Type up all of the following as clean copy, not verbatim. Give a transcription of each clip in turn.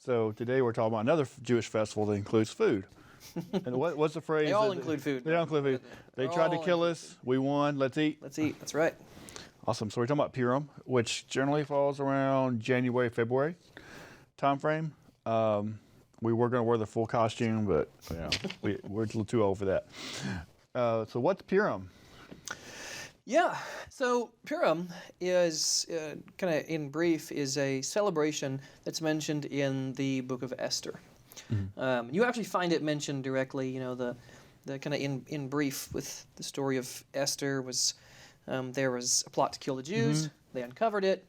So today we're talking about another Jewish festival that includes food. And what's the phrase? They all include food. They all include food. They tried to kill us. We won. Let's eat. Let's eat. That's right. Awesome. So we're talking about Purim, which generally falls around January, February time frame. We were going to wear the full costume, but we're a little too old for that. So what's Purim? Yeah. So Purim is, kind of in brief, is a celebration that's mentioned in the book of Esther. Mm-hmm. You actually find it mentioned directly. The kind of in brief with the story of Esther was there was a plot to kill the Jews. Mm-hmm. They uncovered it,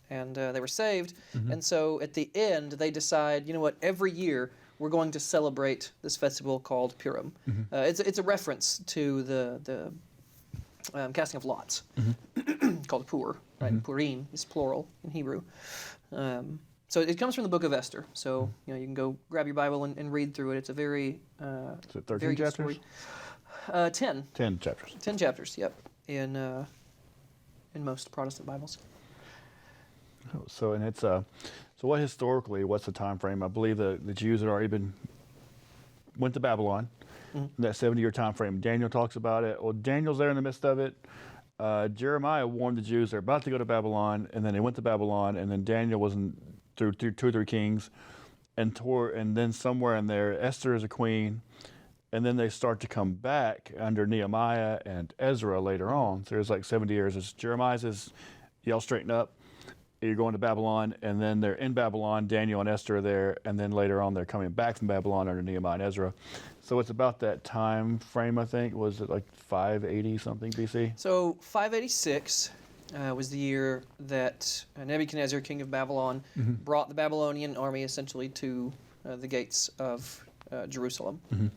and they were saved. Mm-hmm. And so at the end, they decide, every year we're going to celebrate this festival called Purim. Mm-hmm. It's a reference to the casting of lots, mm-hmm. called Pur, right? Mm-hmm. Purim is plural in Hebrew. So it comes from the book of Esther. So you can go grab your Bible and read through it. It's a very is it 13 chapters? 10. 10 chapters. 10 chapters. Yep. In most Protestant Bibles. So and it's so what historically? What's the time frame? I believe the Jews had already went to Babylon. Mm-hmm. That 70-year time frame. Daniel talks about it. Well, Daniel's there in the midst of it. Jeremiah warned the Jews they're about to go to Babylon, and then they went to Babylon, and then Daniel was through 2 or 3 kings, and then somewhere in there, Esther is a queen, and then they start to come back under Nehemiah and Ezra later on. So there's like 70 years. As Jeremiah says, y'all straighten up. You're going to Babylon, and then they're in Babylon. Daniel and Esther are there, and then later on they're coming back from Babylon under Nehemiah and Ezra. So it's about that time frame, I think. Was it like 580 something BC? So 586 was the year that Nebuchadnezzar, king of Babylon, mm-hmm. brought the Babylonian army essentially to the gates of Jerusalem. Mm-hmm.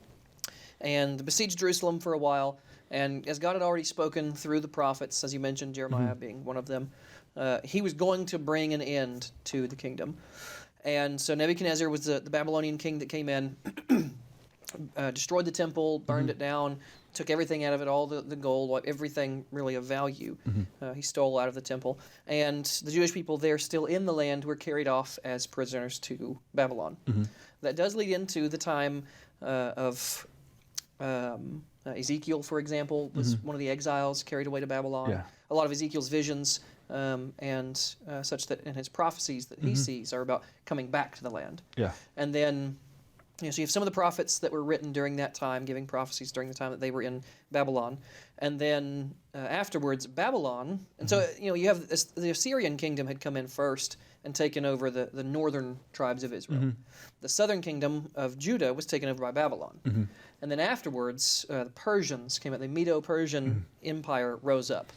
And besieged Jerusalem for a while. And as God had already spoken through the prophets, as you mentioned, Jeremiah mm-hmm. being one of them, he was going to bring an end to the kingdom. And so Nebuchadnezzar was the Babylonian king that came in, destroyed the temple, burned mm-hmm. it down, took everything out of it, all the gold, everything really of value. Mm-hmm. He stole out of the temple. And the Jewish people there still in the land were carried off as prisoners to Babylon. Mm-hmm. That does lead into the time of... Ezekiel, for example, was mm-hmm. one of the exiles carried away to Babylon. Yeah. A lot of Ezekiel's visions and such that in his prophecies that he mm-hmm. sees are about coming back to the land. Yeah. And then, so you have some of the prophets that were written during that time, giving prophecies during the time that they were in Babylon. And then afterwards, Babylon. And mm-hmm. so, you have the Assyrian kingdom had come in first and taken over the northern tribes of Israel. Mm-hmm. The southern kingdom of Judah was taken over by Babylon. Mm-hmm. And then afterwards, the Persians came out. The Medo-Persian mm-hmm. Empire rose up.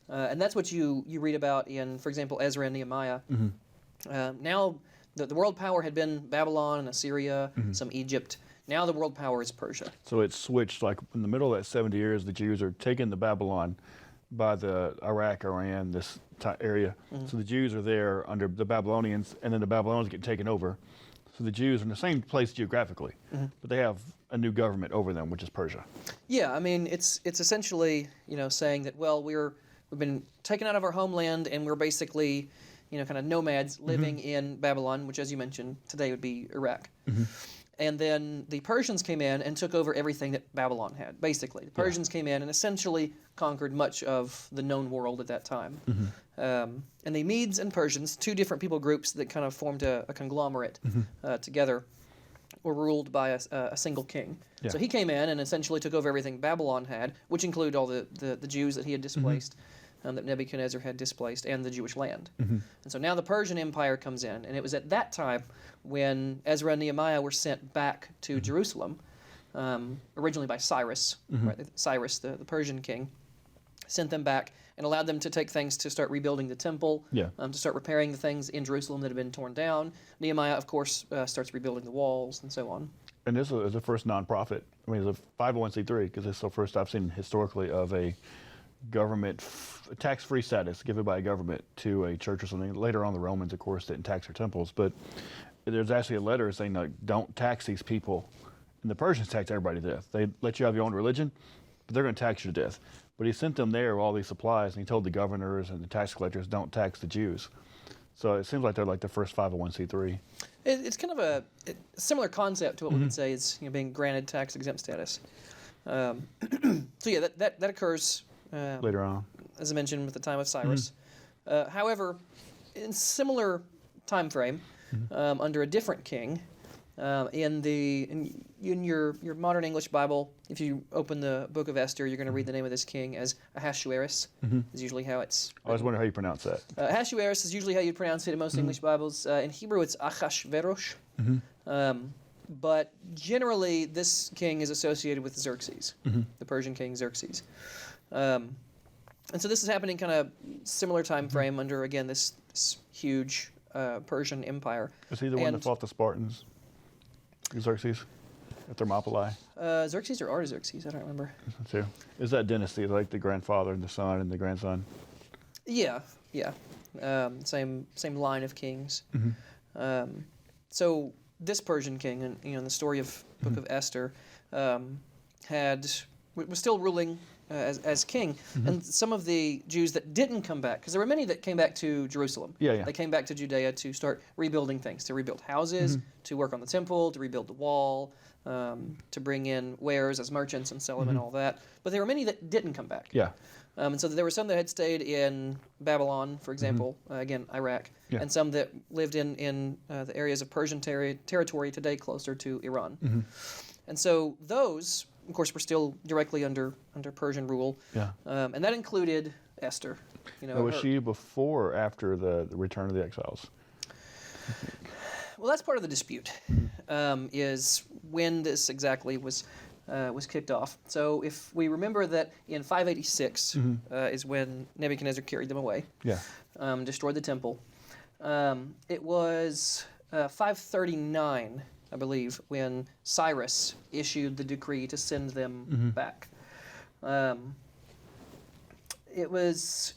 And that's what you read about in, for example, Ezra and Nehemiah. Mm-hmm. Now, the world power had been Babylon and Assyria, mm-hmm. some Egypt. Now the world power is Persia. So it switched, like in the middle of that 70 years, the Jews are taken to Babylon by the Iraq, Iran, this area. Mm-hmm. So the Jews are there under the Babylonians, and then the Babylonians get taken over. So the Jews are in the same place geographically, mm-hmm. but they have a new government over them, which is Persia. Yeah, I mean, it's essentially, saying that, well, we've been taken out of our homeland, and we're basically, kind of nomads living mm-hmm. in Babylon, which, as you mentioned, today would be Iraq. Mm-hmm. And then the Persians came in and took over everything that Babylon had, basically. The Persians came in and essentially conquered much of the known world at that time. Mm-hmm. And the Medes and Persians, 2 different people groups that kind of formed a conglomerate mm-hmm. Together, were ruled by a single king. Yeah. So he came in and essentially took over everything Babylon had, which included all the Jews that he had displaced. Mm-hmm. That Nebuchadnezzar had displaced, and the Jewish land. Mm-hmm. And so now the Persian Empire comes in, and it was at that time when Ezra and Nehemiah were sent back to mm-hmm. Jerusalem, originally by Cyrus. Mm-hmm. Right? Cyrus, the Persian king, sent them back and allowed them to take things to start rebuilding the temple, to start repairing the things in Jerusalem that had been torn down. Nehemiah, of course, starts rebuilding the walls and so on. And this is the first nonprofit. I mean, it's a 501c3, because it's the first I've seen historically of a government tax-free status given by a government to a church or something. Later on, the Romans, of course, didn't tax their temples, but there's actually a letter saying, don't tax these people. And the Persians tax everybody to death. They let you have your own religion, but they're going to tax you to death. But he sent them there with all these supplies, and he told the governors and the tax collectors, don't tax the Jews. So it seems like they're like the first 501c3. It's kind of a similar concept to what we would say is being granted tax exempt status. So yeah, that occurs Later on. as I mentioned, with the time of Cyrus. However, in similar time frame, under a different king, in your modern English Bible, if you open the book of Esther, you're going to read the name of this king as Ahasuerus. Is usually how it's. I was wondering how you pronounce that. Ahasuerus is usually how you pronounce it in most English Bibles. In Hebrew, it's Achashverosh. But generally, this king is associated with Xerxes, the Persian king Xerxes. And so this is happening kind of similar time frame under, again, this huge Persian empire. Is he the one that fought the Spartans? Xerxes? At Thermopylae? Xerxes or Artaxerxes? I don't remember. Too. Is that dynasty like the grandfather and the son and the grandson? Yeah. Same line of kings. So this Persian king, and in the story of Book of Esther, was still ruling as king, and some of the Jews that didn't come back, because there were many that came back to Jerusalem. They came back to Judea to start rebuilding things, to rebuild houses, to work on the temple, to rebuild the wall, to bring in wares as merchants and sell them and all that. But there were many that didn't come back. And so there were some that had stayed in Babylon, for example, again, Iraq, and some that lived in the areas of Persian territory today closer to Iran. And so those, of course, were still directly under Persian rule. And that included Esther. Was she before or after the return of the exiles? Well, that's part of the dispute, is when this exactly was kicked off. So if we remember that in 586 is when Nebuchadnezzar carried them away, destroyed the temple. It was 539, I believe, when Cyrus issued the decree to send them back. It was,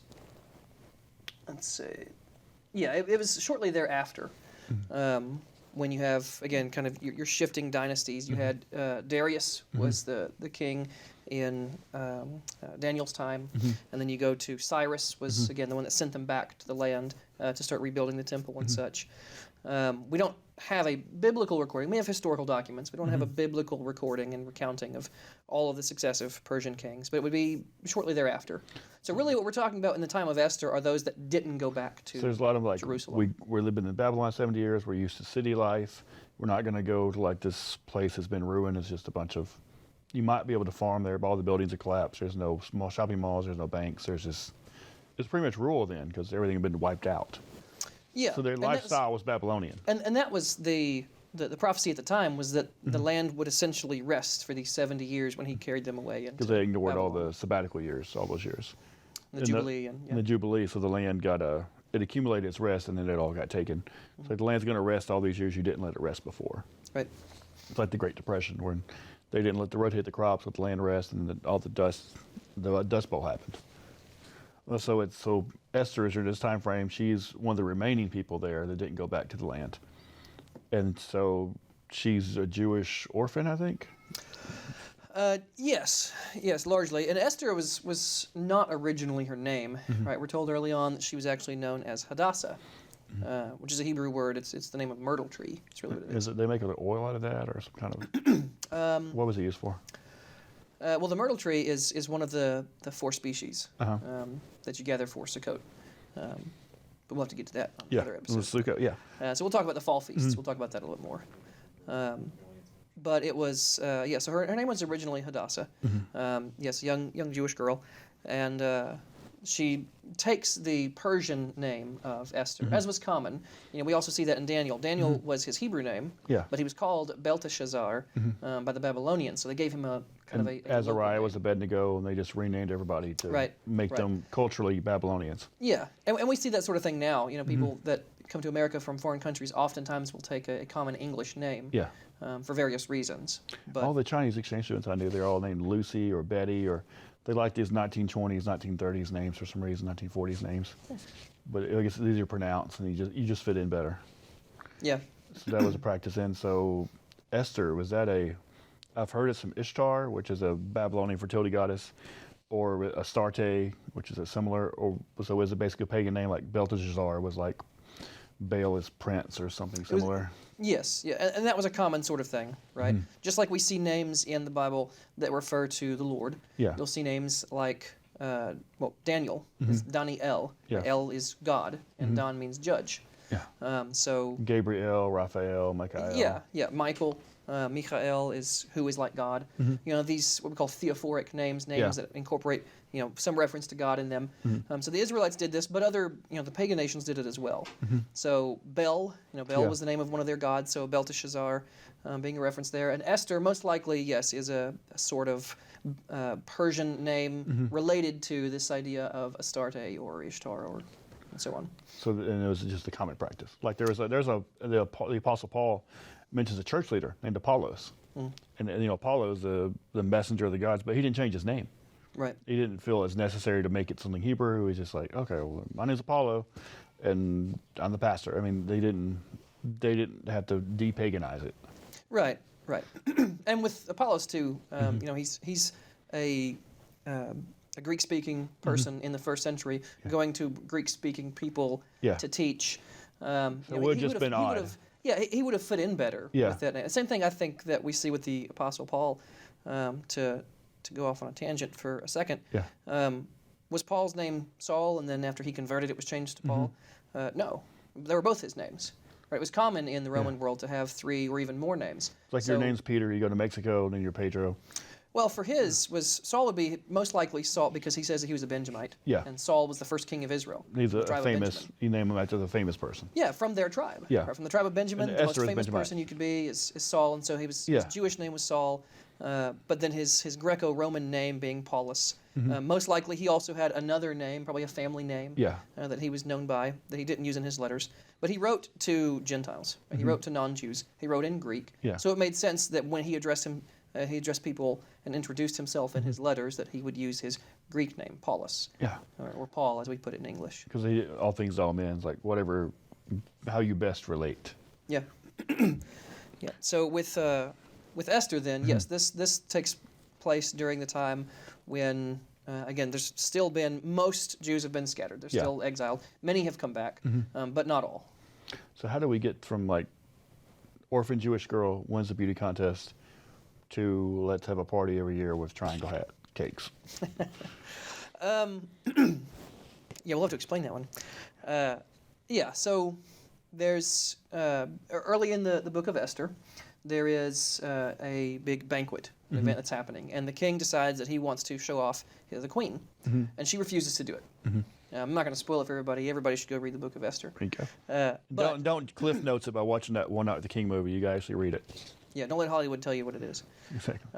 let's see, it was shortly thereafter. When you have, again, kind of your shifting dynasties. You had Darius was the king in Daniel's time, and then you go to Cyrus was, again, the one that sent them back to the land to start rebuilding the temple and such. We don't have a biblical recording. We have historical documents. We don't have a biblical recording and recounting of all of the successive Persian kings, but it would be shortly thereafter. So really what we're talking about in the time of Esther are those that didn't go back to Jerusalem. So there's a lot of like, we're living in Babylon 70 years. We're used to city life. We're not going to go to like this place has been ruined. It's just a bunch of, you might be able to farm there, but all the buildings have collapsed. There's no small shopping malls. There's no banks. It's pretty much rural then because everything had been wiped out. So their lifestyle was Babylonian. And that was the prophecy at the time was that the land would essentially rest for these 70 years when he carried them away. Because they ignored Babylon. All the sabbatical years, all those years. The Jubilee. And the Jubilee, so the land it accumulated its rest and then it all got taken. So the land's going to rest all these years you didn't let it rest before. Right. It's like the Great Depression when they didn't let the rotate the crops, let the land rest, and all the Dust Bowl happened. So Esther is in this time frame. She's one of the remaining people there that didn't go back to the land, and so she's a Jewish orphan, I think. Yes, largely. And Esther was not originally her name, right? We're told early on that she was actually known as Hadassah, which is a Hebrew word. It's the name of myrtle tree. It's really what it is. They make oil out of that, or some kind of? What was it used for? Well, the myrtle tree is one of the 4 species that you gather for Sukkot. But we'll have to get to that on another episode. Sukkot, so we'll talk about the fall feasts. We'll talk about that a little more. But it was, so her name was originally Hadassah. Yes, young Jewish girl. And she takes the Persian name of Esther, as was common. We also see that in Daniel. Daniel was his Hebrew name, but he was called Belteshazzar by the Babylonians. So they gave him a kind of a Azariah was Abednego, and they just renamed everybody to make them culturally Babylonians. Yeah, and we see that sort of thing now. People that come to America from foreign countries oftentimes will take a common English name for various reasons. But all the Chinese exchange students I knew, they're all named Lucy or Betty, or they like these 1920s, 1930s names for some reason, 1940s names. But I guess it's easier to pronounce, and you just fit in better. Yeah. So that was a practice in. So Esther, was that I've heard it's from Ishtar, which is a Babylonian fertility goddess, or Astarte, which is a similar, or so is it basically a pagan name like Belteshazzar was like Baal is prince or something was- similar. Yes, yeah, and that was a common sort of thing, right? Mm-hmm. Just like we see names in the Bible that refer to the Lord. Yeah. You'll see names like, Daniel is Daniel. Yeah. El is God, and Don means judge. Yeah. So Gabriel, Raphael, Michael. yeah, Michael, Michael is who is like God. You know, these what we call theophoric names Yeah. that incorporate some reference to God in them. So the Israelites did this, but other the pagan nations did it as well. So Bel, Bel Yeah. was the name of one of their gods. So Belteshazzar, being a reference there, and Esther most likely yes is a sort of Persian name related to this idea of Astarte or Ishtar or and so on. So and it was just a common practice. Like the Apostle Paul mentions a church leader named Apollos, and Apollo is the messenger of the gods, but he didn't change his name. Right. He didn't feel it's necessary to make it something Hebrew. He was just like, okay, well, my name's Apollo, and I'm the pastor. I mean, they didn't have to de-paganize it. Right. And with Apollos too, he's a Greek-speaking person in the first century, going to Greek-speaking people Yeah. to teach. It would have just been odd. He would have fit in better Yeah. with that name. Same thing I think that we see with the Apostle Paul. To go off on a tangent for a second, was Paul's name Saul, and then after he converted, it was changed to Paul? No, they were both his names. Right? It was common in the Roman world to have 3 or even more names. It's like your name's Peter, you go to Mexico, and then you're Pedro. Well, for his Saul would be most likely Saul because he says that he was a Benjamite. Yeah. And Saul was the first king of Israel. He's the a tribe of famous. Benjamin. You name him after the famous person. Yeah, from their tribe. Yeah. Right, from the tribe of Benjamin, And the Esther most is famous Benjamite. person you could be is Saul, and so his Yeah. Jewish name was Saul, but then his Greco-Roman name being Paulus. Most likely he also had another name, probably a family name, Yeah. that he was known by, that he didn't use in his letters. But he wrote to Gentiles. He wrote to non-Jews. He wrote in Greek. Yeah. So it made sense that when he addressed people and introduced himself in his letters that he would use his Greek name, Paulus, Yeah. or Paul as we put it in English. Because all things to all men, it's like whatever, how you best relate. Yeah. Yeah. So with Esther, then yes, this takes place during the time when again there's still been most Jews have been scattered. They're Yeah. still exiled. Many have come back, but not all. So how do we get from like orphan Jewish girl wins the beauty contest to let's have a party every year with triangle hat cakes? Yeah, we'll have to explain that one. Yeah, so there's early in the book of Esther, there is a big banquet, an event that's happening, and the king decides that he wants to show off the queen, and she refuses to do it. I'm not going to spoil it for everybody. Everybody should go read the book of Esther. Okay. But Don't cliff notes it by watching that One Night with the King movie. You guys actually read it. yeah, don't let Hollywood tell you what it is. Exactly.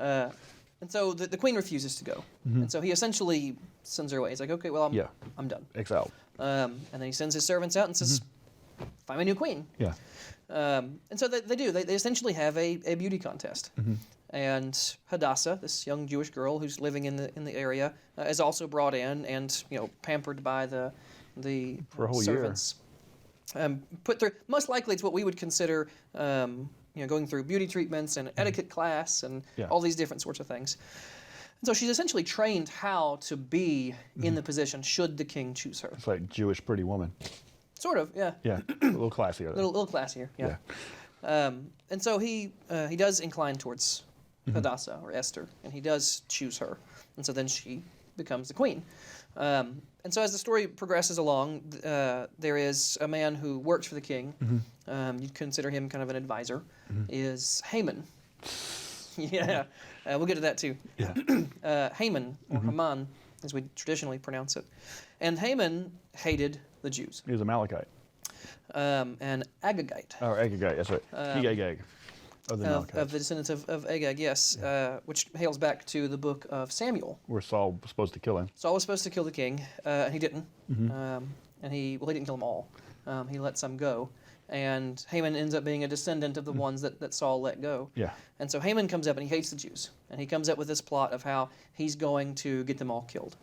And so the queen refuses to go, and so he essentially sends her away. He's like, okay, well, I'm done. Exiled. And then he sends his servants out and says, find me a new queen. Yeah. And so they do. They essentially have a beauty contest. And Hadassah, this young Jewish girl who's living in the area, is also brought in and pampered by the For a whole servants. Put through most likely it's what we would consider going through beauty treatments and etiquette class and Yeah. all these different sorts of things. And so she's essentially trained how to be in the position should the king choose her. It's like Jewish pretty woman. Sort of, yeah. Yeah. A little classier. A little classier, yeah. And so he does incline towards Hadassah or Esther, and he does choose her, and so then she becomes the queen. And so as the story progresses along, there is a man who works for the king. You'd consider him kind of an advisor. Is Haman? Yeah, we'll get to that too. Yeah. Haman or Haman, as we traditionally pronounce it, and Haman hated the Jews. He was a Amalekite. And Agagite. Or Agagite, that's right. Agag. Of the Amalekites. Of the descendants of Agag, yes, which hails back to the book of Samuel. Where Saul was supposed to kill him. Saul was supposed to kill the king, and he didn't. And he didn't kill them all. He let some go. And Haman ends up being a descendant of the ones that Saul let go. Yeah. And so Haman comes up and he hates the Jews. And he comes up with this plot of how he's going to get them all killed.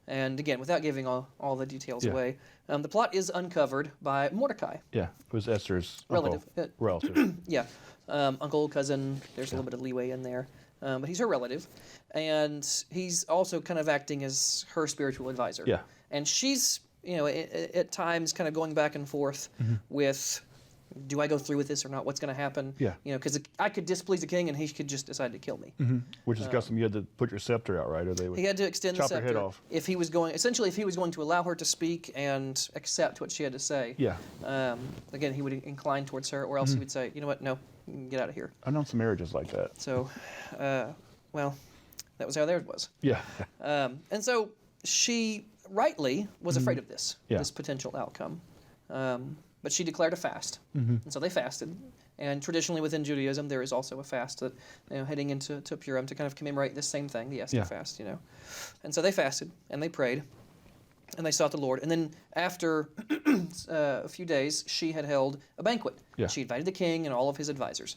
And again, without giving all the details away, the plot is uncovered by Mordecai. Yeah. It was Esther's Relative. uncle. Relative. Yeah. Uncle, cousin, there's a little bit of leeway in there. But he's her relative. And he's also kind of acting as her spiritual advisor. Yeah. And she's at times kind of going back and forth with, do I go through with this or not? What's going to happen? Yeah. Because I could displease the king and he could just decide to kill me. Which is custom. You had to put your scepter out, right? Or they would He had to extend the chop her scepter head off. if he was going to allow her to speak and accept what she had to say. Yeah. Again, he would incline towards her, or else he would say, you know what, no, get out of here. I've known some marriages like that. So, well, that was how theirs was. Yeah. And so she rightly was afraid of this potential outcome. But she declared a fast. And so they fasted. And traditionally within Judaism, there is also a fast that, heading into Purim to kind of commemorate this same thing, the Esther fast, And so they fasted and they prayed and they sought the Lord. And then after a few days, she had held a banquet. Yeah. She invited the king and all of his advisors.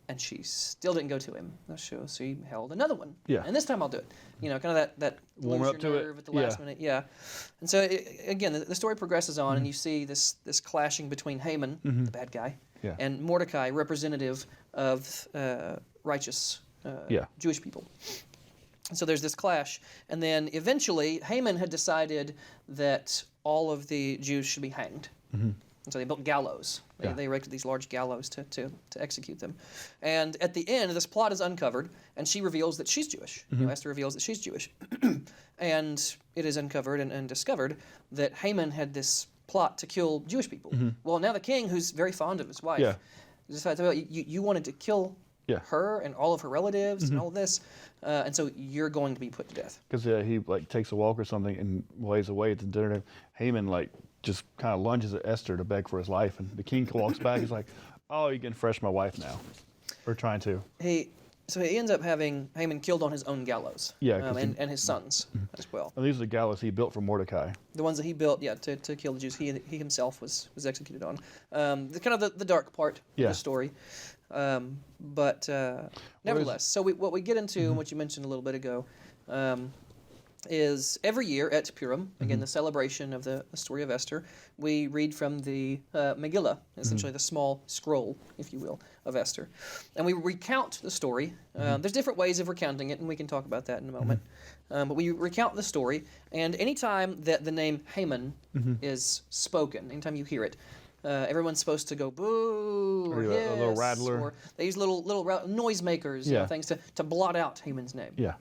And she still didn't go to him. So she held another one. Yeah. And this time I'll do it. Kind of that Warm lose up your to it. nerve at the last minute. Yeah. And so again, the story progresses on, and you see this clashing between Haman, the bad guy, and Mordecai, representative of righteous Jewish people. And so there's this clash, and then eventually Haman had decided that all of the Jews should be hanged. And so they built gallows. They erected these large gallows to execute them. And at the end, this plot is uncovered, and she reveals that she's Jewish. Esther reveals that she's Jewish. And it is uncovered and discovered that Haman had this plot to kill Jewish people. Well, now the king, who's very fond of his wife, decides, well, you wanted to kill her and all of her relatives and all of this, and so you're going to be put to death. Because he takes a walk or something and lays away at the dinner. Haman just kind of lunges at Esther to beg for his life, and the king walks back. He's like, "Oh, you can fresh my wife now," or trying to. So he ends up having Haman killed on his own gallows. And his sons as well. And these are the gallows he built for Mordecai. The ones that he built, to kill the Jews. He himself was executed on. The kind of the dark part of the story. But nevertheless, so what we get into, and what you mentioned a little bit ago, is every year at Purim, again, the celebration of the story of Esther, we read from the Megillah, essentially the small scroll, if you will, of Esther. And we recount the story. There's different ways of recounting it, and we can talk about that in a moment. But we recount the story, and anytime that the name Haman is spoken, anytime you hear it, everyone's supposed to go boo or hiss, a little rattler. or they use little noisemakers, things to blot out Haman's name. Yeah.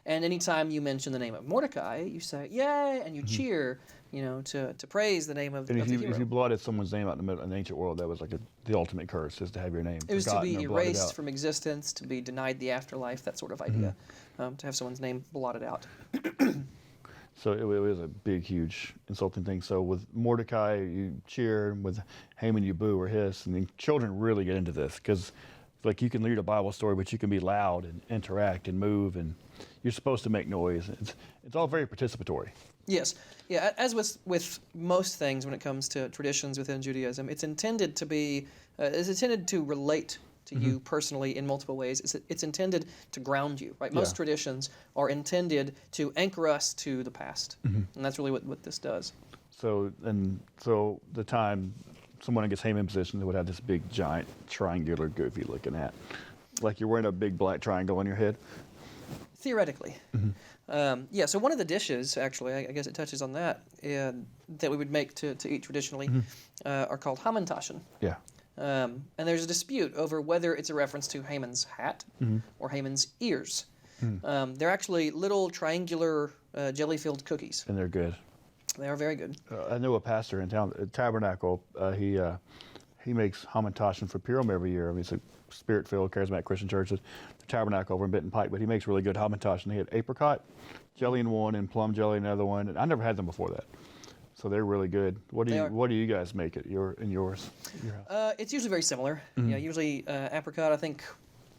And anytime you mention the name of Mordecai, you say, yay, and you cheer, to praise the name of the hero. If you blotted someone's name out in the ancient world, that was the ultimate curse, is to have your name It was to be forgotten or blotted erased out. from existence, to be denied the afterlife, that sort of idea, to have someone's name blotted out. So it was a big, huge, insulting thing. So with Mordecai, you cheer, and with Haman, you boo or hiss. And then children really get into this, because you can read a Bible story, but you can be loud and interact and move, and you're supposed to make noise. It's all very participatory. Yes. Yeah, as with most things when it comes to traditions within Judaism, it's intended to relate to you personally in multiple ways. It's intended to ground you, right? Most traditions are intended to anchor us to the past, and that's really what this does. So the time someone gets Haman in position, they would have this big, giant, triangular goofy looking hat, like you're wearing a big black triangle on your head. Theoretically. So one of the dishes, actually, I guess it touches on that, that we would make to eat traditionally, are called hamantaschen. Yeah. And there's a dispute over whether it's a reference to Haman's hat or Haman's ears. They're actually little triangular jelly-filled cookies. And they're good. They are very good. I know a pastor in town, Tabernacle. He makes hamantaschen for Purim every year. I mean, it's a spirit-filled, charismatic Christian church. The Tabernacle over in Benton Pike, but he makes really good hamantaschen. He had apricot jelly in one and plum jelly in another one. And I never had them before that, so they're really good. What do you guys make at yours? Your house? It's usually very similar. Yeah, usually apricot. I think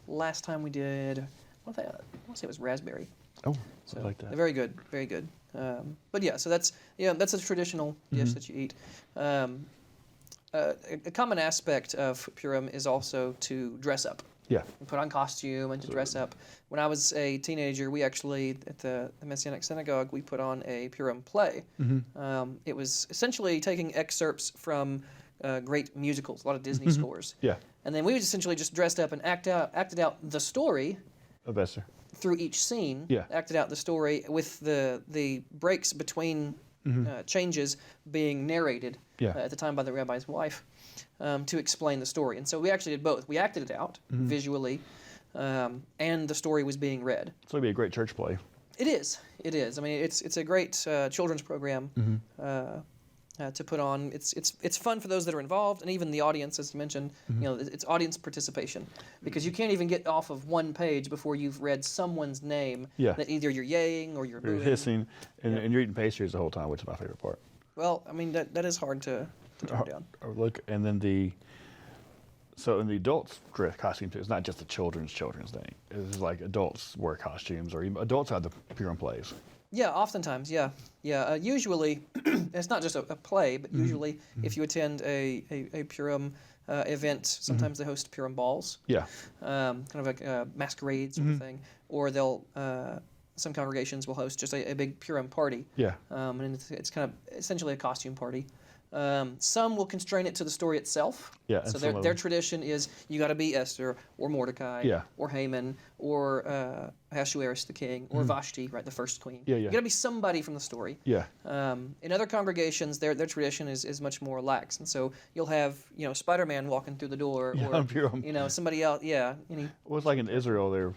last time we did, I want to say it was raspberry. Oh, So I like that. They're very good, very good. But yeah, so that's a traditional dish that you eat. A common aspect of Purim is also to dress up. Yeah. And put on costume and to dress up. When I was a teenager, we actually, at the Messianic Synagogue, we put on a Purim play. It was essentially taking excerpts from great musicals, a lot of Disney scores. Yeah. And then we would essentially just dressed up and acted out the story Of Esther. through each scene. Yeah. Acted out the story with the breaks between changes being narrated Yeah. at the time by the rabbi's wife to explain the story. And so we actually did both. We acted it out visually, and the story was being read. So it'd be a great church play. It is. It is. I mean, it's a great children's program to put on. It's fun for those that are involved, and even the audience, as you mentioned. You know, it's audience participation, because you can't even get off of one page before you've read someone's name Yeah. that either you're yaying or you're You're booing. hissing, and you're eating pastries the whole time, which is my favorite part. Well, I mean that is hard to turn down. Or look, and then so in the adults dress costumes, it's not just the children's thing. It's like adults wear costumes, or even adults have the Purim plays. Yeah, oftentimes, yeah. Usually, it's not just a play, but usually, if you attend a Purim event, sometimes they host Purim balls. Yeah. Kind of like a masquerade sort of thing, or they'll. Some congregations will host just a big Purim party. Yeah. And it's kind of essentially a costume party. Some will constrain it to the story itself. Yeah, and So some of their them- tradition is you got to be Esther or Mordecai Yeah. or Haman or Ahasuerus the king or Vashti, right, the first queen. Yeah, yeah. You got to be somebody from the story. Yeah. In other congregations, their tradition is much more lax, and so you'll have Spider-Man walking through the door, Yeah, or Purim. somebody else. Yeah. Well, it's like in Israel,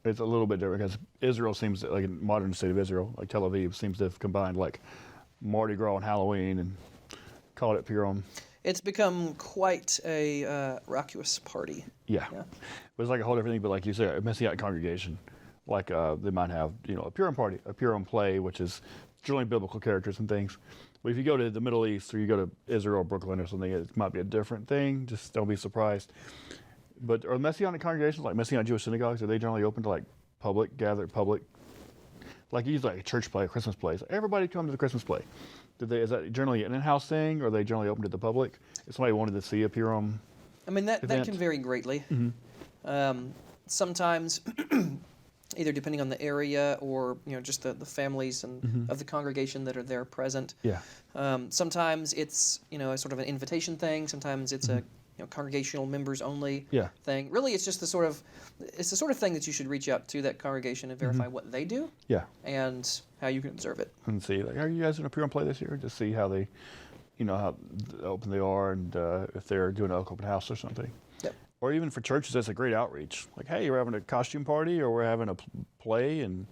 it's a little bit different because Israel seems like in modern state of Israel, like Tel Aviv, seems to have combined like Mardi Gras and Halloween and called it Purim. It's become quite a raucous party. Yeah. Yeah. But it's like a whole different thing. But like you said, a Messianic congregation, like they might have a Purim party, a Purim play, which is generally biblical characters and things. But if you go to the Middle East or you go to Israel or Brooklyn or something, it might be a different thing. Just don't be surprised. But are Messianic congregations, like Messianic Jewish synagogues, are they generally open to like public, like you use like a church play, a Christmas play? So everybody come to the Christmas play. Is that generally an in-house thing, or are they generally open to the public? If somebody wanted to see a Purim I mean, that event? can vary greatly. Sometimes, either depending on the area or just the families and of the congregation that are there present. Yeah. Sometimes it's a sort of an invitation thing. Sometimes it's a congregational members only Yeah. thing. Really, it's just the sort of thing that you should reach out to that congregation and verify what they do Yeah. and how you can observe it. And see, like, are you guys doing a Purim play this year? Just see how they, how open they are, and if they're doing an open house or something. Yep. Or even for churches, that's a great outreach. Like, hey, we're having a costume party, or we're having a play, and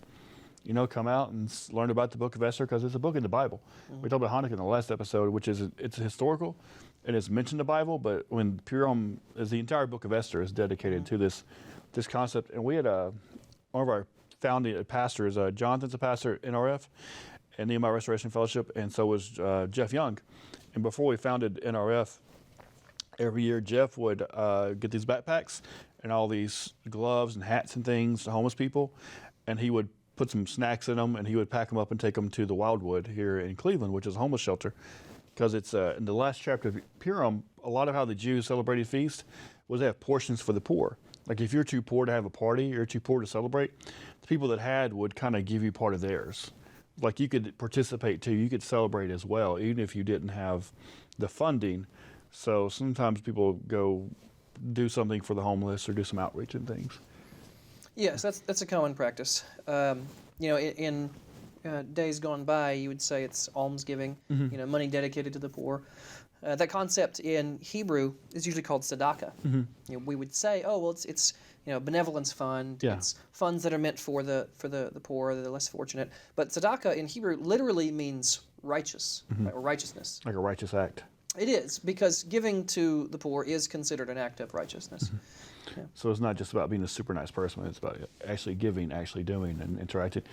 come out and learn about the Book of Esther, because it's a book in the Bible. We talked about Hanukkah in the last episode, which is it's historical, and it's mentioned in the Bible. But when Purim is, the entire Book of Esther is dedicated to this concept. And we had one of our founding pastors, Jonathan's a pastor at NRF and Nehemiah Restoration Fellowship, and so was Jeff Young. And before we founded NRF, every year Jeff would get these backpacks and all these gloves and hats and things to homeless people, and he would put some snacks in them, and he would pack them up and take them to the Wildwood here in Cleveland, which is a homeless shelter. Because it's in the last chapter of Purim, a lot of how the Jews celebrated feast was they have portions for the poor. Like if you're too poor to have a party, you're too poor to celebrate, the people that had would kind of give you part of theirs. Like you could participate too, you could celebrate as well, even if you didn't have the funding. So sometimes people go do something for the homeless or do some outreach and things. Yes, that's a common practice. In days gone by, you would say it's almsgiving, money dedicated to the poor. That concept in Hebrew is usually called tzedakah. We would say, oh well, it's benevolence fund. Yeah. It's funds that are meant for the poor, the less fortunate. But tzedakah in Hebrew literally means righteous, right, or righteousness. Like a righteous act. It is, because giving to the poor is considered an act of righteousness. So it's not just about being a super nice person. It's about actually giving, actually doing, and interacting.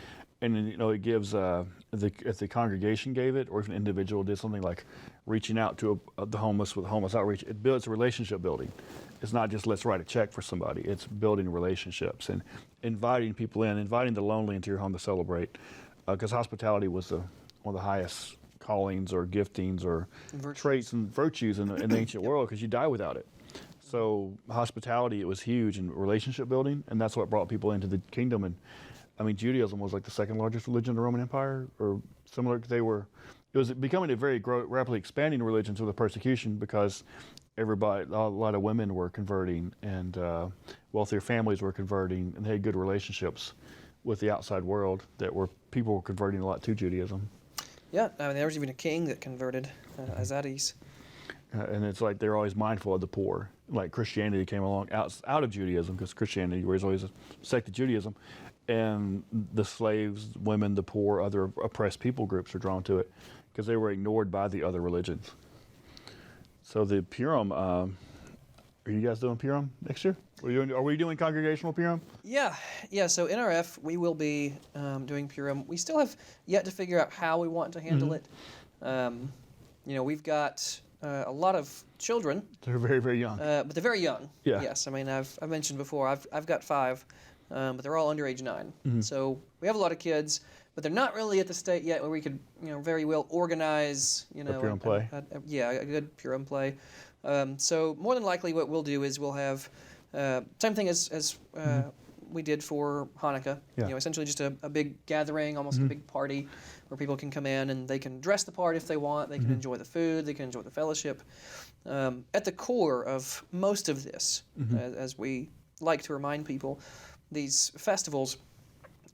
And it gives if the congregation gave it, or if an individual did something like reaching out to the homeless with homeless outreach, it builds relationship building. It's not just let's write a check for somebody. It's building relationships and inviting people in, inviting the lonely into your home to celebrate. Because hospitality was one of the highest callings or giftings or traits and virtues in the ancient world, because you die without it. So hospitality, it was huge in relationship building, and that's what brought people into the kingdom. And I mean, Judaism was like the second largest religion in the Roman Empire, or similar. It was becoming a very rapidly expanding religion through the persecution, because a lot of women were converting, and wealthier families were converting, and they had good relationships with the outside world, people were converting a lot to Judaism. Yeah, I mean, there was even a king that converted, Azadis. And it's like they're always mindful of the poor. Like Christianity came along out of Judaism, because Christianity was always a sect of Judaism, and the slaves, women, the poor, other oppressed people groups are drawn to it because they were ignored by the other religions. So the Purim, are you guys doing Purim next year? Are we doing congregational Purim? Yeah. So NRF, we will be doing Purim. We still have yet to figure out how we want to handle it. We've got a lot of children. They're very, very young. But they're very young. Yeah. Yes. I mean, I've mentioned before, I've got 5, but they're all under age 9. So we have a lot of kids, but they're not really at the state yet where we could, very well organize, A Purim play. A good Purim play. So more than likely, what we'll do is we'll have same thing as we did for Hanukkah. Yeah. Essentially just a big gathering, almost a big party, where people can come in and they can dress the part if they want. They can enjoy the food. They can enjoy the fellowship. At the core of most of this, as we like to remind people, these festivals,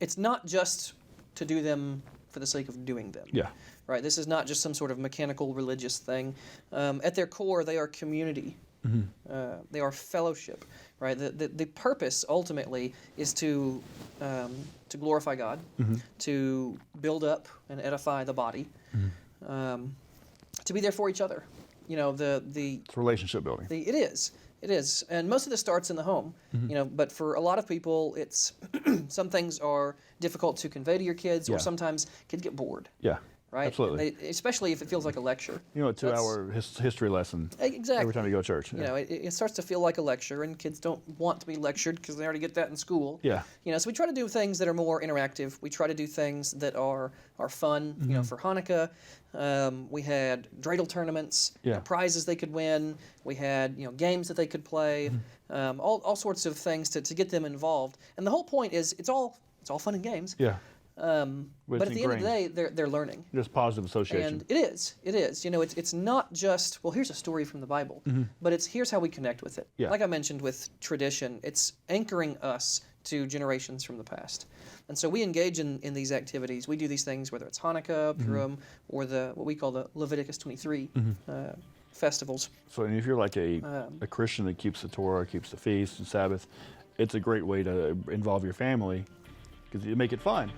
it's not just to do them for the sake of doing them. Yeah. Right. This is not just some sort of mechanical religious thing. At their core, they are community. They are fellowship. Right. The purpose ultimately is to glorify God, to build up and edify the body, to be there for each other. It's relationship building. It is, and most of this starts in the home. But for a lot of people, it's some things are difficult to convey to your kids, or sometimes kids get bored. Yeah. Right? Absolutely. Especially if it feels like a lecture. A 2-hour history lesson. Exactly. Every time you go to church. Yeah. It starts to feel like a lecture, and kids don't want to be lectured because they already get that in school. Yeah. So we try to do things that are more interactive. We try to do things that are fun. For Hanukkah, we had dreidel tournaments, prizes they could win. We had games that they could play, all sorts of things to get them involved. And the whole point is it's all fun and games. Yeah. But at the end of the day, they're learning. Just positive association. And it is. It's not just, well, here's a story from the Bible, but here's how we connect with it. Yeah. Like I mentioned with tradition, it's anchoring us to generations from the past. And so we engage in these activities. We do these things, whether it's Hanukkah, Purim, or what we call the Leviticus 23 festivals. So if you're like a Christian that keeps the Torah, keeps the feast and Sabbath, it's a great way to involve your family because you make it fun.